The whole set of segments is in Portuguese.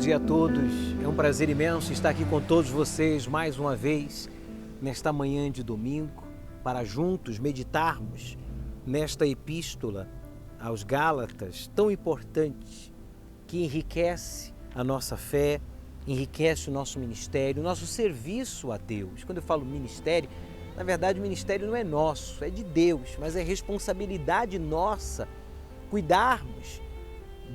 dia a todos. É um prazer imenso estar aqui com todos vocês mais uma vez nesta manhã de domingo para juntos meditarmos nesta epístola aos Gálatas tão importante que enriquece a nossa fé, enriquece o nosso ministério, o nosso serviço a Deus. Quando eu falo ministério, na verdade o ministério não é nosso, é de Deus, mas é responsabilidade nossa cuidarmos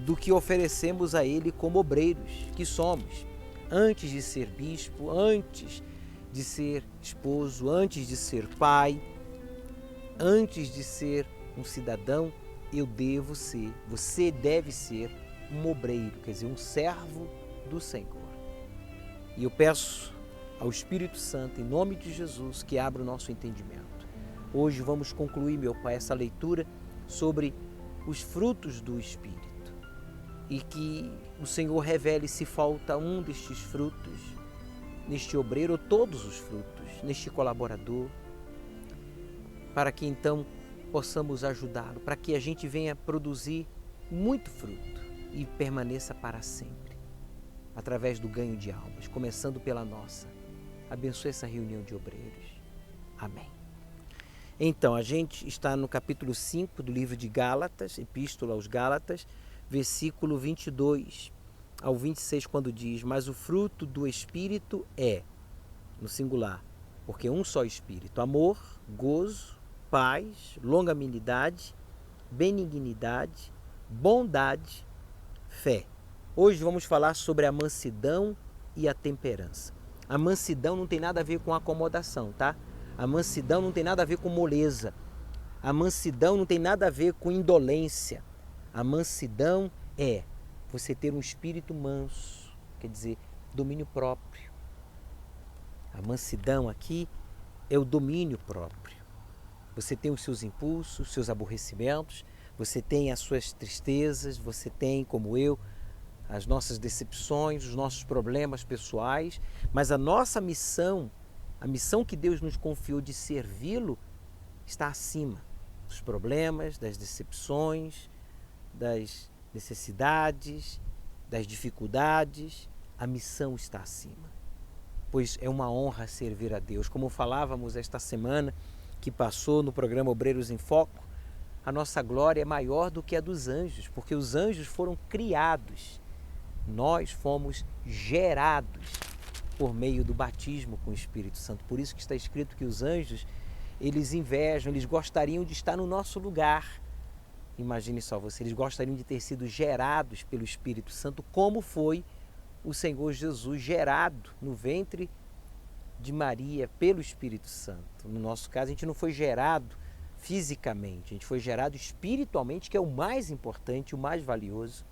do que oferecemos a Ele como obreiros que somos. Antes de ser bispo, antes de ser esposo, antes de ser pai, antes de ser um cidadão, eu devo ser, você deve ser um obreiro, quer dizer, um servo do Senhor. E eu peço ao Espírito Santo, em nome de Jesus, que abra o nosso entendimento. Hoje vamos concluir, meu Pai, essa leitura sobre os frutos do Espírito. E que o Senhor revele se falta um destes frutos, neste obreiro, ou todos os frutos, neste colaborador, para que então possamos ajudá-lo, para que a gente venha produzir muito fruto e permaneça para sempre, através do ganho de almas, começando pela nossa. Abençoe essa reunião de obreiros. Amém. Então, a gente está no capítulo 5 do livro de Gálatas, Epístola aos Gálatas, versículo 22 ao 26, quando diz: mas o fruto do Espírito é, no singular, porque um só Espírito, amor, gozo, paz, longanimidade, benignidade, bondade, fé. Hoje vamos falar sobre a mansidão e a temperança. A mansidão não tem nada a ver com acomodação, tá? A mansidão não tem nada a ver com moleza. A mansidão não tem nada a ver com indolência. A mansidão é você ter um espírito manso, quer dizer, domínio próprio. A mansidão aqui é o domínio próprio. Você tem os seus impulsos, os seus aborrecimentos, você tem as suas tristezas, você tem, como eu, as nossas decepções, os nossos problemas pessoais, mas a nossa missão, a missão que Deus nos confiou de servi-lo, está acima dos problemas, das decepções, das necessidades, das dificuldades. A missão está acima, pois é uma honra servir a Deus. Como falávamos esta semana que passou no programa Obreiros em Foco, a nossa glória é maior do que a dos anjos, porque os anjos foram criados, nós fomos gerados por meio do batismo com o Espírito Santo. Por isso que está escrito que os anjos, eles invejam, eles gostariam de estar no nosso lugar. Imagine só você, eles gostariam de ter sido gerados pelo Espírito Santo, como foi o Senhor Jesus gerado no ventre de Maria pelo Espírito Santo. No nosso caso, a gente não foi gerado fisicamente, a gente foi gerado espiritualmente, que é o mais importante, o mais valioso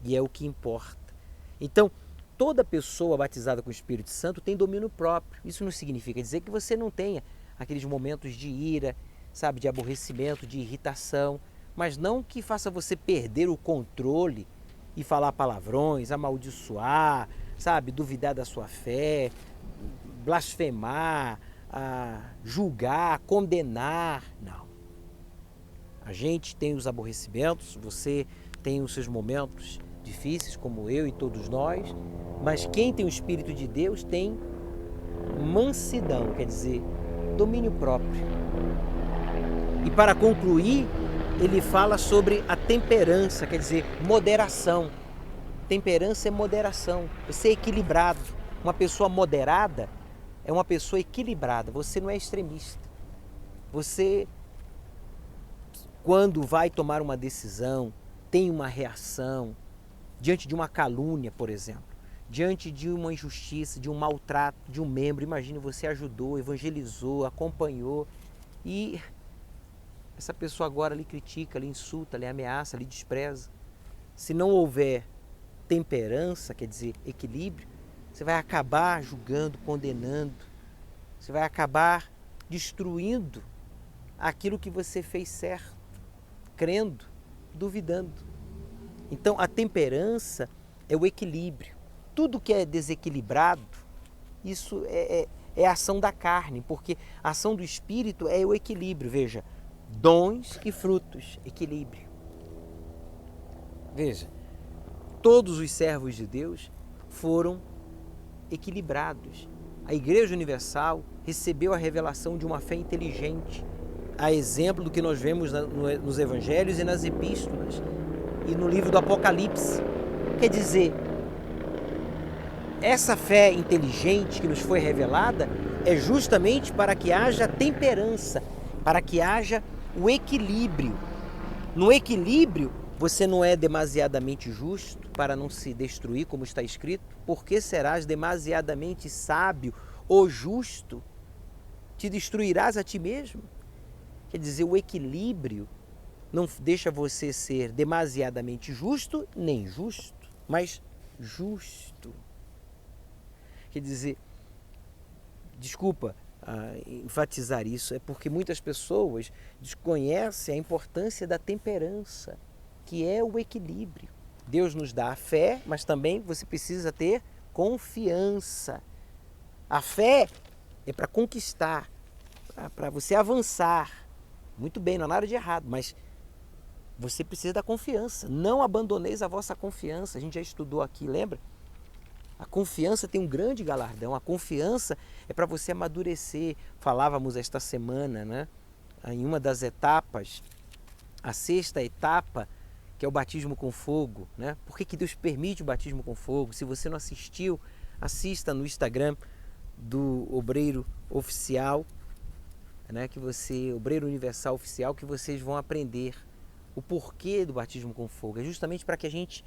e é o que importa. Então, toda pessoa batizada com o Espírito Santo tem domínio próprio. Isso não significa dizer que você não tenha aqueles momentos de ira, sabe, de aborrecimento, de irritação, mas não que faça você perder o controle e falar palavrões, amaldiçoar, sabe, duvidar da sua fé, blasfemar, julgar, condenar. Não. A gente tem os aborrecimentos, você tem os seus momentos difíceis, como eu e todos nós, mas quem tem o Espírito de Deus tem mansidão, quer dizer, domínio próprio. E para concluir, ele fala sobre a temperança, quer dizer, moderação. Temperança é moderação, você é equilibrado. Uma pessoa moderada é uma pessoa equilibrada, você não é extremista. Você, quando vai tomar uma decisão, tem uma reação diante de uma calúnia, por exemplo, diante de uma injustiça, de um maltrato de um membro. Imagine, você ajudou, evangelizou, acompanhou e essa pessoa agora lhe critica, lhe insulta, lhe ameaça, lhe despreza. Se não houver temperança, quer dizer, equilíbrio, você vai acabar julgando, condenando, você vai acabar destruindo aquilo que você fez certo, crendo, duvidando. Então, a temperança é o equilíbrio. Tudo que é desequilibrado, isso é a ação da carne, porque a ação do Espírito é o equilíbrio. Veja, dons e frutos, equilíbrio. Veja, todos os servos de Deus foram equilibrados. A Igreja Universal recebeu a revelação de uma fé inteligente, a exemplo do que nós vemos nos Evangelhos e nas Epístolas e no livro do Apocalipse. Quer dizer, essa fé inteligente que nos foi revelada é justamente para que haja temperança, para que haja o equilíbrio. No equilíbrio, você não é demasiadamente justo para não se destruir, como está escrito. Porque serás demasiadamente sábio ou justo? Te destruirás a ti mesmo? Quer dizer, o equilíbrio não deixa você ser demasiadamente justo, nem justo, mas justo. Quer dizer, desculpa enfatizar isso, é porque muitas pessoas desconhecem a importância da temperança, que é o equilíbrio. Deus nos dá a fé, mas também você precisa ter confiança. A fé é para conquistar, para você avançar. Muito bem, não há nada de errado, mas você precisa da confiança. Não abandoneis a vossa confiança. A gente já estudou aqui, lembra? A confiança tem um grande galardão. A confiança é para você amadurecer. Falávamos esta semana, né? Em uma das etapas, a 6ª etapa, que é o batismo com fogo, né? Por que Deus permite o batismo com fogo? Se você não assistiu, assista no Instagram do Obreiro Oficial, né? Obreiro Universal Oficial, que vocês vão aprender o porquê do batismo com fogo. É justamente para que a gente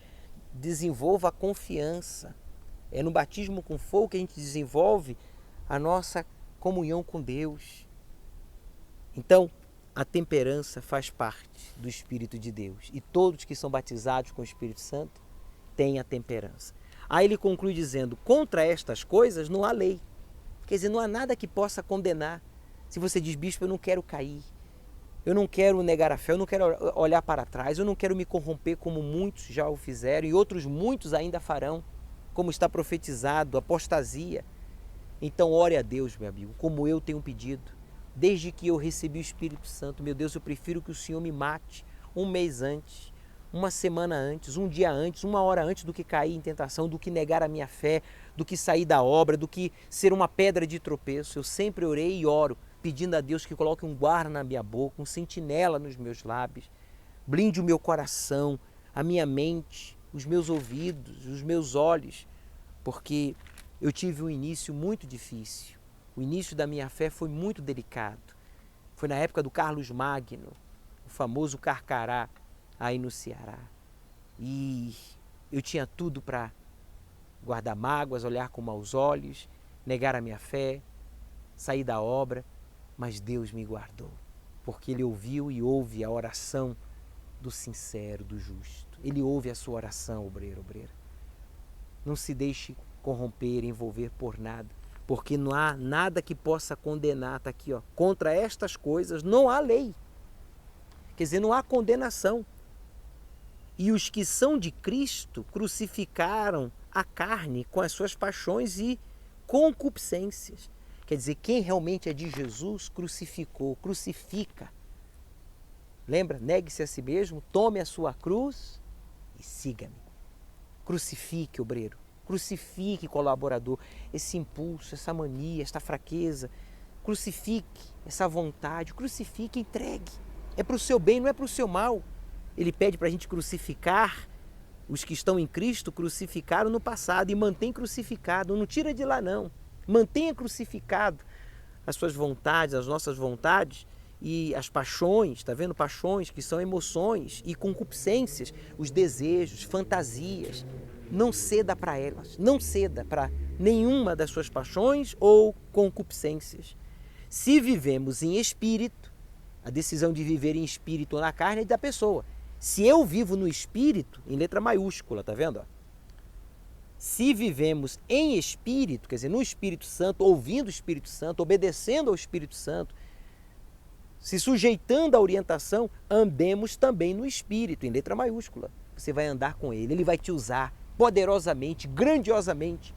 desenvolva a confiança. É no batismo com fogo que a gente desenvolve a nossa comunhão com Deus. Então, a temperança faz parte do Espírito de Deus. E todos que são batizados com o Espírito Santo têm a temperança. Aí ele conclui dizendo, contra estas coisas não há lei. Quer dizer, não há nada que possa condenar. Se você diz, bispo, eu não quero cair, eu não quero negar a fé, eu não quero olhar para trás, eu não quero me corromper como muitos já o fizeram e outros muitos ainda farão, como está profetizado, apostasia. Então ore a Deus, meu amigo, como eu tenho pedido. Desde que eu recebi o Espírito Santo, meu Deus, eu prefiro que o Senhor me mate um mês antes, uma semana antes, um dia antes, uma hora antes do que cair em tentação, do que negar a minha fé, do que sair da obra, do que ser uma pedra de tropeço. Eu sempre orei e oro, pedindo a Deus que coloque um guarda na minha boca, um sentinela nos meus lábios, blinde o meu coração, a minha mente, os meus ouvidos, os meus olhos, porque eu tive um início muito difícil. O início da minha fé foi muito delicado. Foi na época do Carlos Magno, o famoso Carcará, aí no Ceará. E eu tinha tudo para guardar mágoas, olhar com maus olhos, negar a minha fé, sair da obra, mas Deus me guardou, porque Ele ouviu e ouve a oração do sincero, do justo. Ele ouve a sua oração, obreiro, obreira. Não se deixe corromper, envolver por nada, porque não há nada que possa condenar. Está aqui, ó, contra estas coisas não há lei. Quer dizer, não há condenação. E os que são de Cristo crucificaram a carne com as suas paixões e concupiscências. Quer dizer, quem realmente é de Jesus crucificou, crucifica. Lembra? Negue-se a si mesmo, tome a sua cruz e siga-me. Crucifique, obreiro. Crucifique, colaborador, esse impulso, essa mania, esta fraqueza. Crucifique essa vontade, crucifique, entregue. É para o seu bem, não é para o seu mal. Ele pede para a gente crucificar. Os que estão em Cristo crucificaram no passado e mantém crucificado. Não tira de lá, não. Mantenha crucificado as suas vontades, as nossas vontades e as paixões, está vendo? Paixões que são emoções e concupiscências, os desejos, fantasias. Não ceda para elas, não ceda para nenhuma das suas paixões ou concupiscências. Se vivemos em espírito, a decisão de viver em espírito ou na carne é da pessoa. Se eu vivo no espírito, em letra maiúscula, tá vendo? Se vivemos em espírito, quer dizer, no Espírito Santo, ouvindo o Espírito Santo, obedecendo ao Espírito Santo, se sujeitando à orientação, andemos também no espírito, em letra maiúscula. Você vai andar com ele, ele vai te usar poderosamente, grandiosamente,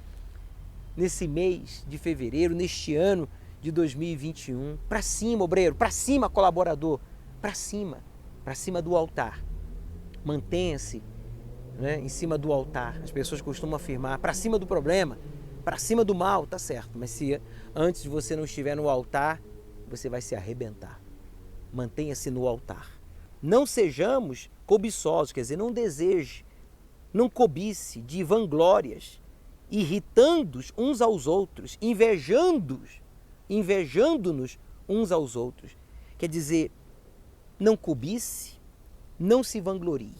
nesse mês de fevereiro, neste ano de 2021. Para cima, obreiro, para cima, colaborador, para cima do altar. Mantenha-se né, em cima do altar. As pessoas costumam afirmar para cima do problema, para cima do mal, tá certo. Mas se antes de você não estiver no altar, você vai se arrebentar. Mantenha-se no altar. Não sejamos cobiçosos, quer dizer, não deseje, não cobice de vanglórias, irritando-nos uns aos outros, invejando-nos uns aos outros. Quer dizer, não cobice, não se vanglorie,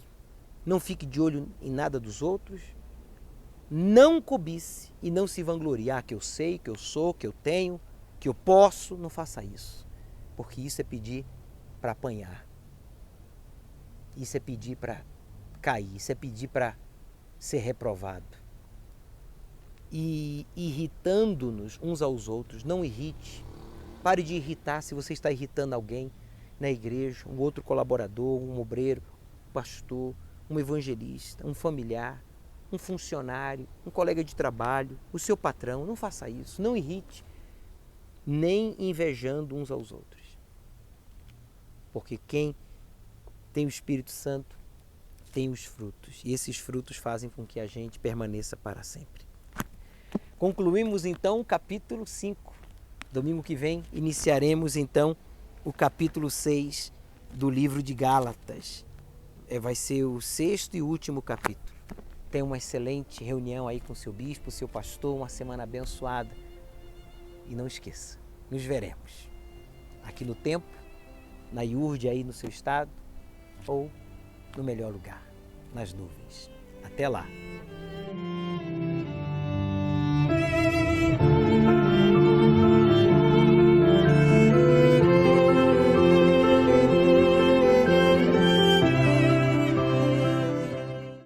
não fique de olho em nada dos outros, não cobice e não se vanglorie. Ah, que eu sei, que eu sou, que eu tenho, que eu posso. Não faça isso, porque isso é pedir para apanhar. Isso é pedir para cair, isso é pedir para ser reprovado. E irritando-nos uns aos outros, não irrite. Pare de irritar se você está irritando alguém na igreja, um outro colaborador, um obreiro, um pastor, um evangelista, um familiar, um funcionário, um colega de trabalho, o seu patrão. Não faça isso, não irrite, nem invejando uns aos outros. Porque quem tem o Espírito Santo tem os frutos, e esses frutos fazem com que a gente permaneça para sempre. Concluímos então o capítulo 5. Domingo que vem iniciaremos então o capítulo 6 do livro de Gálatas. Vai ser o 6º e último capítulo. Tenha uma excelente reunião aí com seu bispo, seu pastor, uma semana abençoada. E não esqueça, nos veremos aqui no templo, na IURD aí no seu estado, ou no melhor lugar, nas nuvens. Até lá!